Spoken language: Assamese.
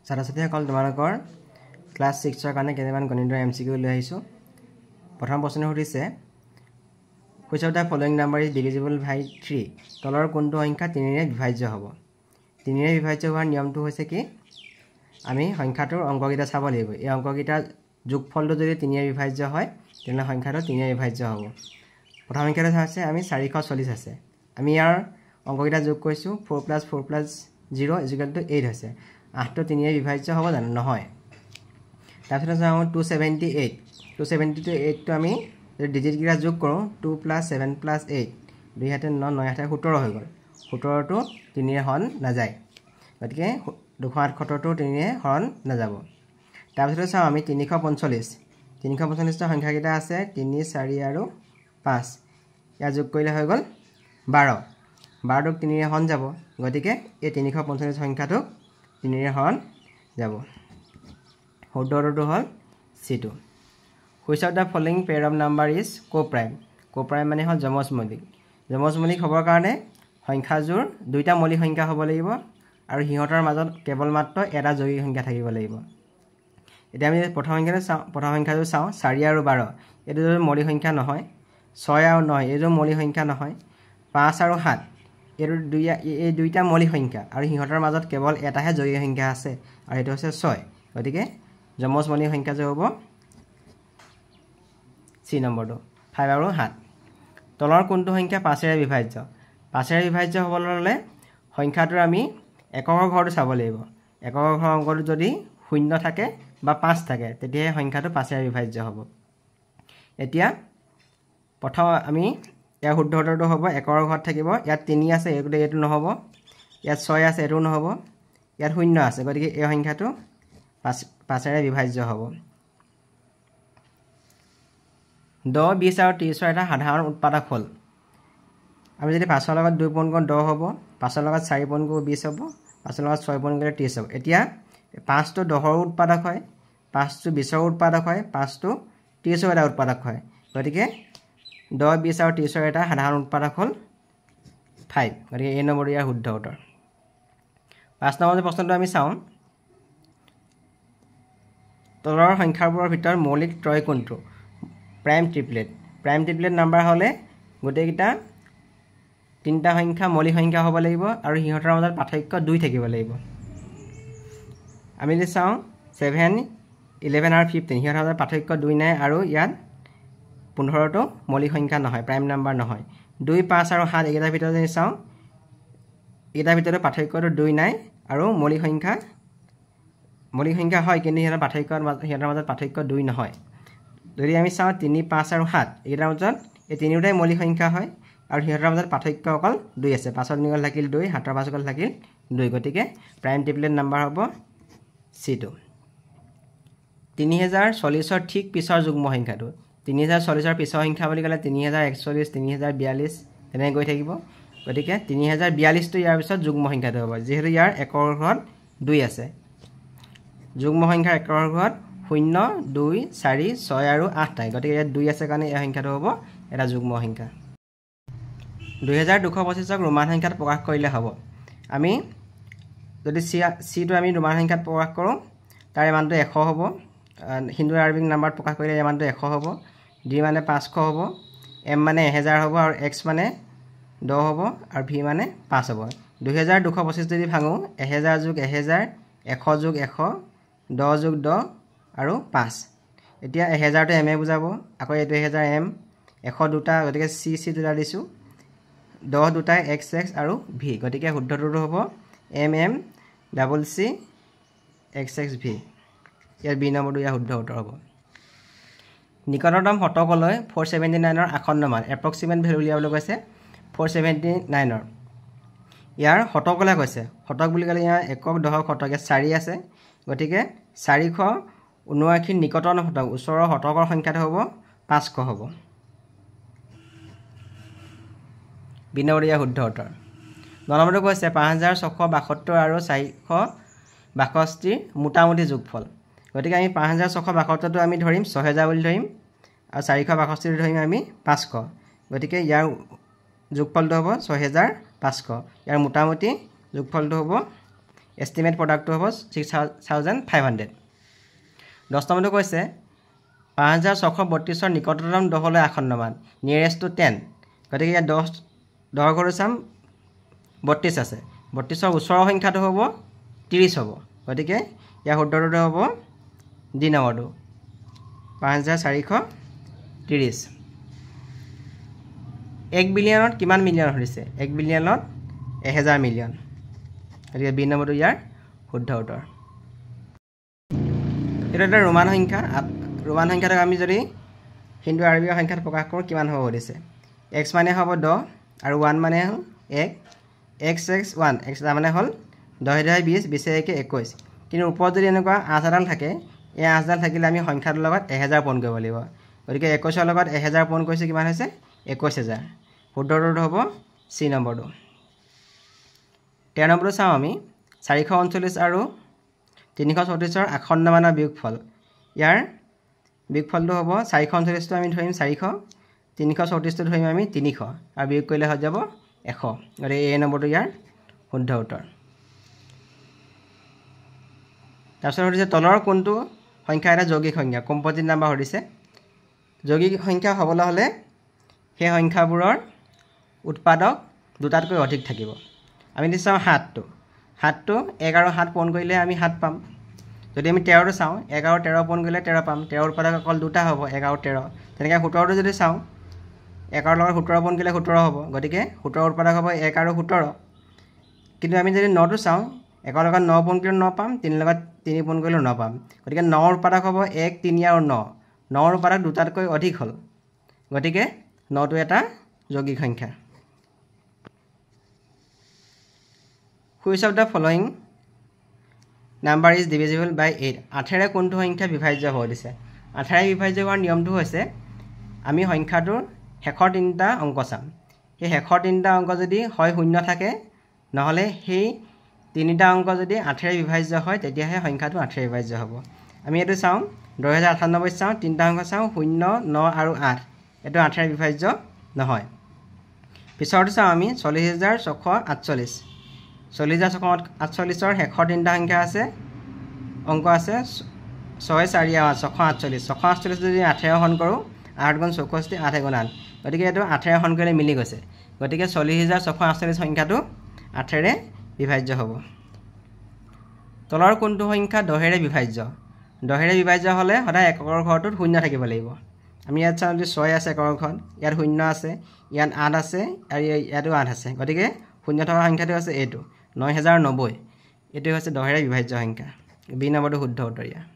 ছাত্ৰ-ছাত্ৰীসকল তোমালোকৰ ক্লাছ 6 কাৰণে কেইটামান গণিতৰ MCQ লৈ আহিছোঁ। প্ৰথম প্ৰশ্ন সুধিছে which of the following number is divisible by 3 তলৰ কোনটো সংখ্যা 3 ৰে বিভাজ্য হ'ব 3 ৰে বিভাজ্য হোৱাৰ নিয়মটো হৈছে কি আমি সংখ্যাটোৰ অংককেইটা চাব লাগিব এই অংককেইটাৰ যোগফলটো যদি 3 ৰে বিভাজ্য হয় তেনে সংখ্যাটো 3 ৰে বিভাজ্য হ'ব প্ৰথম সংখ্যাটো আছে আমি 440 আছে আমি ইয়াৰ অংককেইটা যোগ কৰিছো 4 + 4 + 0 = 8 হৈছে 8 টো 3 ৰে বিভাজ্য হ'ব জানো নহয় তাৰপিছত যাওঁ 278 টো আমি ডিজিট গিৰা যোগ কৰো 2 + 7 + 8 2 হাতে 9 9 হাতে 17 হৈ গ'ল 17 টো 3 ৰে হৰণ নাযায় গতিকে 278 টো 3 ৰে হৰণ নাযাব তাৰপিছত চাওঁ আমি 345 টা সংখ্যা কেইটা আছে 3 4 আৰু 5 ইয়া যোগ কৰিলে হৈ গ'ল 12 টো 3 ৰে হৰণ যাব গতিকে এই 345 সংখ্যাটো 3 ৰে হৰণ যাব শুদ্ধটো হ'ল C2 which of the following pair of number is co-prime মানে হ'ল যমজ মৌলিক হ'বৰ কাৰণে সংখ্যাজোৰ দুইটা মৌলিক সংখ্যা হ'ব লাগিব আৰু হিহঁতৰ মাজত কেৱল মাত্ৰ এটা যৌগিক সংখ্যা থাকিব লাগিব এতিয়া আমি প্ৰথম সংখ্যাটো চাওঁ 4 আৰু 12 এইটো মৌলিক সংখ্যা নহয় 6 আৰু 9 এইটো মৌলিক সংখ্যা নহয় 5 আৰু 7 এই দুইটা মৌলিক সংখ্যা আৰু হিহঁতৰ মাজত কেৱল এটাহে যৌগিক সংখ্যা আছে আৰু এটো হৈছে 6 গতিকে যমজ মৌলিক সংখ্যা যে হ'ব C নম্বৰটো 5 আৰু 7 তলৰ কোনটো সংখ্যা 5 ৰে বিভাজ্য 5 ৰে বিভাজ্য হ'বলৈ হ'লে সংখ্যাটোৰ আমি এককৰ ঘৰটো চাব লাগিব এককৰ ঘৰ অংকটো যদি 0 থাকে বা 5 থাকে তেতিয়া সংখ্যাটো 5 ৰে বিভাজ্য হ'ব এতিয়া প্ৰথম আমি ইয়াৰ শুদ্ধটো হ'ব এককৰ ঘৰত থাকিব ইয়াত 3 আছে এইটো নহ'ব ইয়াত 6 আছে এইটো নহ'ব ইয়াত 0 আছে গতিকে এই সংখ্যাটো 5 ৰে বিভাজ্য হ'ব 10 20 আৰু 30 এটা সাধাৰণ উৎপাদক হ'ল আমি যদি 5 ৰ লগত 2 পূৰণ কৰোঁ 10 হ'ব 5 ৰ লগত 4 পূৰণ কৰোঁ 20 হ'ব 5 ৰ লগত 6 পূৰণ কৰিলে 30 হ'ব এতিয়া 5 টো 10 ৰ উৎপাদক হয় 5 টো 20 ৰ উৎপাদক হয় 5 টো 30 ৰ এটা উৎপাদক হয় গতিকে 10 20 আৰু 30 ৰ এটা সাধাৰণ উৎপাদক হ'ল 5 গতিকে এই নম্বৰটো ইয়াৰ শুদ্ধ উত্তৰ 5 নম্বৰ প্ৰশ্নটো আমি চাওঁ তলৰ সংখ্যাবোৰৰ ভিতৰত মৌলিক ত্ৰয় কোনটো প্ৰাইম ট্ৰিপলেট নাম্বাৰ হ'লে গোটেইকেইটা তিনিটা সংখ্যা মৌলিক সংখ্যা হ'ব লাগিব আৰু হিহঁতৰ মাজত পাৰ্থক্য 2 থাকিব লাগিব আমি যদি চাওঁ 7 11 আৰু 15 হিহঁতৰ মাজত পাৰ্থক্য 2 নাই আৰু ইয়াত 15 টো মৌলিক সংখ্যা নহয় প্ৰাইম নাম্বাৰ নহয় 2 5 আৰু 7 এইকেইটাৰ ভিতৰত যদি চাওঁ এইকেইটাৰ ভিতৰত পাৰ্থক্যটো 2 নাই আৰু মৌলিক সংখ্যা হয় কিন্তু হিহঁতৰ মাজত পাৰ্থক্য 2 নহয় যদি আমি চাওঁ 3 5 আৰু 7 এইকেইটাৰ মাজত এই তিনিওটাই মৌলিক সংখ্যা হয় আৰু হিহঁতৰ মাজত পাৰ্থক্য অকল 2 আছে 5 ৰ নিগল থাকিল 2 7 ৰ 5 গল থাকিল 2 গতিকে প্ৰাইম ট্ৰিপলেট নাম্বাৰ হ'ব C2 3040 ৰ ঠিক পিছৰ যুগ্ম সংখ্যাটো 3040 ৰ পিছৰ সংখ্যা বুলি ক'লে 3041 3042 তেনে গৈ থাকিব গতিকে 3042 টো ইয়াৰ পিছত যুগ্ম সংখ্যাটো হ'ব যেহেতু ইয়াৰ একৰ ঘৰত 2 আছে যুগ্ম সংখ্যাৰ একৰ ঘৰত 0 2 4 6 আৰু 8 টাই গতিকে ইয়াত 2 আছে কাৰণে এই সংখ্যাটো হ'ব এটা যুগ্ম সংখ্যা 2225ক ৰোমান সংখ্যাত প্ৰকাশ কৰিলে হ'ব আমি যদি C টো আমি ৰোমান সংখ্যাত প্ৰকাশ কৰোঁ তাৰ মানটো 100 হ'ব হিন্দু আৰবিক নাম্বাৰত প্ৰকাশ কৰিলে এই মানটো 100 হ'ব D মানে 500 হ'ব M মানে 1000 হ'ব আৰু X মানে 10 হ'ব আৰু V মানে 5 হ'ব 2225 যদি ভাঙো 1000 + 1000 100 + 100 10 + 10 আৰু 5 এতিয়া 1000 টো M এ বুজাব আকৌ এইটো 1000 M 100 দুটা গতিকে C দুটা দিছো 10 দুটা X আৰু V গতিকে শুদ্ধটো হ'ব MM CC XX V ইয়াৰ B নম্বৰটো ইয়াৰ শুদ্ধ উত্তৰ হ'ব নিকটতম শতকলৈ 479 ৰ আসন্ন মান এপ্ৰক্সিমেট ভ্যালু উলিয়াবলৈ কৈছে 479 ৰ ইয়াৰ শতকলৈ কৈছে শতক বুলি ক'লে ইয়াৰ একক দশক শতক 4 আছে গতিকে 479 নিকটতম শতক ওচৰৰ শতকৰ সংখ্যাটো হ'ব 500 হ'ব বিনৰীয়া শুদ্ধ উত্তৰ 9 নম্বৰটো কৈছে 5672 আৰু 462 মোটামুটি যোগফল গতিকে আমি 5672 টো আমি ধৰিম 6000 বুলি ধৰিম আৰু 462 ধৰিম আমি 500 গতিকে ইয়াৰ যোগফলটো হ'ব 6500 ইয়াৰ মোটামুটি যোগফলটো হ'ব এষ্টিমেট প্ৰডাক্টটো হ'ব 6500 10 নম্বৰটো কৈছে 5632 নিকটতম 10লৈ আসন্নমান নিয়েৰেষ্ট টু 10 গতিকে ইয়াত 10 ঘৰটো চাম 32 আছে 32ৰ ওচৰৰ সংখ্যাটো হ'ব 30 হ'ব গতিকে ইয়াৰ শুদ্ধটো হ'ব ডি নম্বৰটো 5430 1 বিলিয়নত কিমান মিলিয়ন হৈছে 1 বিলিয়নত 1000 মিলিয়ন গতিকে বি নম্বৰটো ইয়াৰ শুদ্ধ উত্তৰ এটা এটা ৰোমান সংখ্যাটোক আমি যদি হিন্দু আৰবীয় সংখ্যাত প্ৰকাশ কৰোঁ কিমান হ'ব দিছে x মানে হ'ব 10 আৰু 1 মানে হ'ল 1 x 1 x মানে হ'ল 10 20 20 21 কিন্তু ওপৰত যদি এনেকুৱা 8ডাল থাকে এই 8ডাল থাকিলে আমি সংখ্যাটোৰ লগত 1000 পূৰণ কৰিব লাগিব গতিকে 21ৰ লগত 1000 পূৰণ কৰিছে কিমান হৈছে 21000 শুদ্ধটো হ'ব চি নম্বৰটো 13 নম্বৰটো চাওঁ আমি 439 আৰু 334ৰ আসন্নমানৰ বিয়োগফল ইয়াৰ বিয়োগফলটো হ'ব 439টো আমি ধৰিম 400 334টো ধৰিম আমি 300 আৰু বিয়োগ কৰিলে হৈ যাব 100 গতিকে এই নম্বৰটো ইয়াৰ শুদ্ধ উত্তৰ তাৰপিছত সুধিছে তলৰ কোনটো সংখ্যা এটা যৌগিক সংখ্যা কম্পজিট নাম্বাৰ সুধিছে যৌগিক সংখ্যা হ'বলৈ হ'লে সেই সংখ্যাবোৰৰ উৎপাদক দুটাতকৈ অধিক থাকিব আমি যদি চাওঁ 7টো 1 আৰু 7 পূৰণ কৰিলে আমি 7 পাম যদি আমি 13টো চাওঁ 1 আৰু 13 পূৰণ কৰিলে 13 পাম 13ৰ উৎপাদক অকল দুটা হ'ব 1 আৰু 13 তেনেকৈ 17টো যদি চাওঁ 1 ৰ লগত 17 পূৰণ কৰিলে 17 হ'ব গতিকে 17ৰ উৎপাদক হ'ব 1 আৰু 17 কিন্তু আমি যদি 9টো চাওঁ 1 ৰ লগত 9 পূৰণ কৰিলে 9 পাম 3ৰ লগত 3 পূৰণ কৰিলে 9 পাম গতিকে 9ৰ উৎপাদক হ'ব 1 3 আৰু 9 9ৰ উৎপাদক দুটাতকৈ অধিক হ'ল গতিকে 9টো এটা যৌগিক সংখ্যা Which of the following number is divisible by 8 8ৰে কোনটো সংখ্যা বিভাজ্য হ'ব দিছে 8ৰে বিভাজ্য হোৱাৰ নিয়মটো হৈছে আমি সংখ্যাটোৰ শেষৰ তিনিটা অংক চাম এই শেষৰ তিনিটা অংক যদি হয় শূন্য থাকে নহ'লে সেই তিনিটা অংক যদি 8ৰে বিভাজ্য হয় তেতিয়াহে সংখ্যাটো 8ৰে বিভাজ্য হ'ব আমি এইটো চাওঁ 2098 চাওঁ তিনিটা অংক চাওঁ 0 9 আৰু 8 এইটো 8ৰে বিভাজ্য নহয় পিছৰটো চাওঁ আমি 40648 40648ৰ শেষৰ তিনিটা সংখ্যা আছে অংক আছে 6 4 8 648 যদি 8ৰে হৰণ কৰোঁ 8 গুণ 64 8 গুণ 8 গতিকে এইটো 8ৰে হৰণ কৰিলে মিলি গৈছে গতিকে 40648 সংখ্যাটো 8ৰে বিভাজ্য হ'ব তলৰ কোনটো সংখ্যা 10ৰে বিভাজ্য 10ৰে বিভাজ্য হ'লে সদায় একৰ ঘৰটোত শূন্য থাকিব লাগিব আমি ইয়াত চাওঁ যে 6 আছে একৰ ঘৰত ইয়াত শূন্য আছে ইয়াত 8 আছে আৰু ইয়াতো 8 আছে গতিকে শূন্য থকা সংখ্যাটো আছে এইটো 9090 এইটো হৈছে 10ৰে বিভাজ্য সংখ্যা বি নম্বৰটো শুদ্ধ উত্তৰ ইয়াৰ